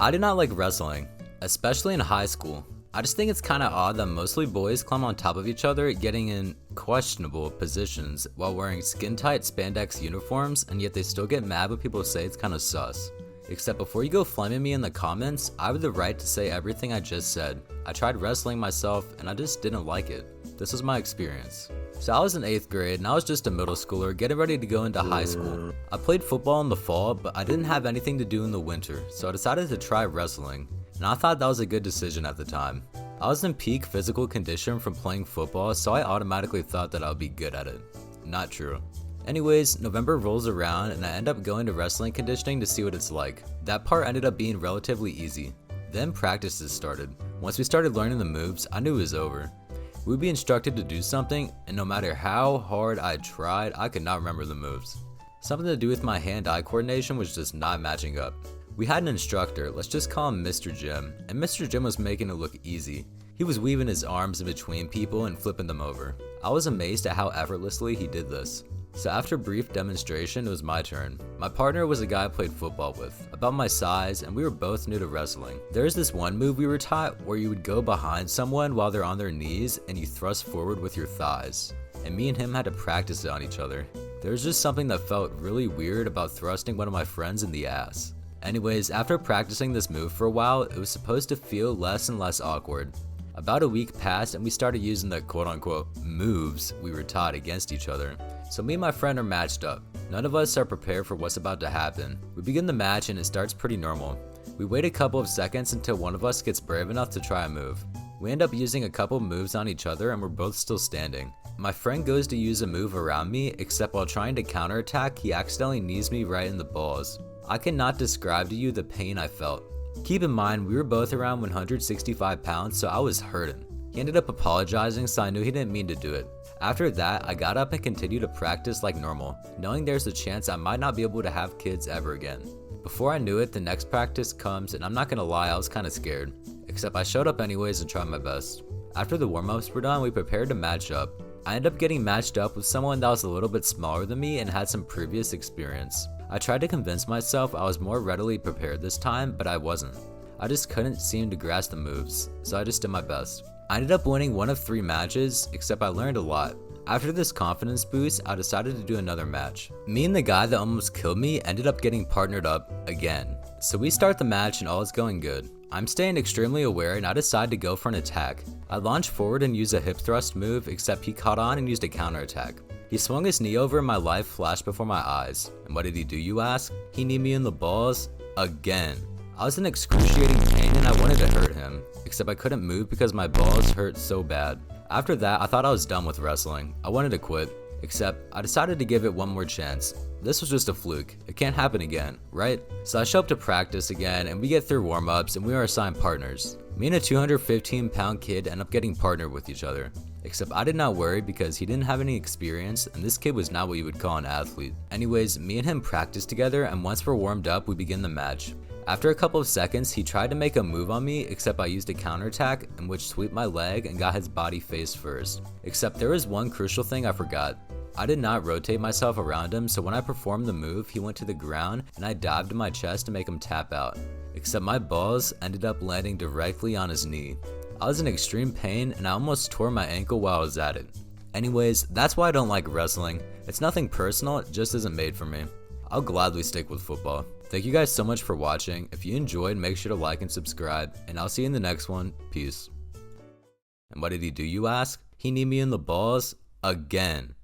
I did not like wrestling, especially in high school. I just think it's kinda odd that mostly boys climb on top of each other, getting in questionable positions while wearing skin-tight spandex uniforms, and yet they still get mad when people say it's kinda sus. Except before you go flaming me in the comments, I have the right to say everything I just said. I tried wrestling myself and I just didn't like it. This was my experience. So I was in 8th grade and I was just a middle schooler getting ready to go into high school. I played football in the fall, but I didn't have anything to do in the winter, so I decided to try wrestling. And I thought that was a good decision at the time. I was in peak physical condition from playing football, so I automatically thought that I would be good at it. Not true. Anyways, November rolls around and I end up going to wrestling conditioning to see what it's like. That part ended up being relatively easy. Then practices started. Once we started learning the moves, I knew it was over. We would be instructed to do something, and no matter how hard I tried, I could not remember the moves. Something to do with my hand-eye coordination was just not matching up. We had an instructor, let's just call him Mr. Jim, and Mr. Jim was making it look easy. He was weaving his arms in between people and flipping them over. I was amazed at how effortlessly he did this. So after a brief demonstration, it was my turn. My partner was a guy I played football with, about my size, and we were both new to wrestling. There's this one move we were taught where you would go behind someone while they're on their knees and you thrust forward with your thighs. And me and him had to practice it on each other. There was just something that felt really weird about thrusting one of my friends in the ass. Anyways, after practicing this move for a while, it was supposed to feel less and less awkward. About a week passed and we started using the quote-unquote moves we were taught against each other. So me and my friend are matched up. None of us are prepared for what's about to happen. We begin the match and it starts pretty normal. We wait a couple of seconds until one of us gets brave enough to try a move. We end up using a couple moves on each other and we're both still standing. My friend goes to use a move around me, except while trying to counterattack, he accidentally knees me right in the balls. I cannot describe to you the pain I felt. Keep in mind, we were both around 165 pounds, so I was hurting. He ended up apologizing, so I knew he didn't mean to do it. After that, I got up and continued to practice like normal, knowing there's a chance I might not be able to have kids ever again. Before I knew it, the next practice comes, and I'm not gonna lie, I was kinda scared. Except I showed up anyways and tried my best. After the warm-ups were done, we prepared to match up. I ended up getting matched up with someone that was a little bit smaller than me and had some previous experience. I tried to convince myself I was more readily prepared this time, but I wasn't. I just couldn't seem to grasp the moves, so I just did my best. I ended up winning one of 3 matches, except I learned a lot. After this confidence boost, I decided to do another match. Me and the guy that almost killed me ended up getting partnered up again. So we start the match and all is going good. I'm staying extremely aware and I decide to go for an attack. I launch forward and use a hip thrust move, except he caught on and used a counterattack. He swung his knee over and my life flashed before my eyes. And what did he do, you ask? He kneed me in the balls again. I was in excruciating pain and I wanted to hurt him, except I couldn't move because my balls hurt so bad. After that, I thought I was done with wrestling. I wanted to quit, except I decided to give it one more chance. This was just a fluke. It can't happen again, right? So I show up to practice again and we get through warm-ups and we are assigned partners. Me and a 215-pound kid end up getting partnered with each other. Except I did not worry because he didn't have any experience and this kid was not what you would call an athlete. Anyways, me and him practiced together and once we're warmed up, we begin the match. After a couple of seconds, he tried to make a move on me, except I used a counterattack in which swept my leg and got his body face first. Except there was one crucial thing I forgot. I did not rotate myself around him, so when I performed the move, he went to the ground and I dived in my chest to make him tap out. Except my balls ended up landing directly on his knee. I was in extreme pain and I almost tore my ankle while I was at it. Anyways, that's why I don't like wrestling. It's nothing personal, it just isn't made for me. I'll gladly stick with football. Thank you guys so much for watching. If you enjoyed, make sure to like and subscribe, and I'll see you in the next one. Peace. And what did he do, you ask? He kneed me in the balls again.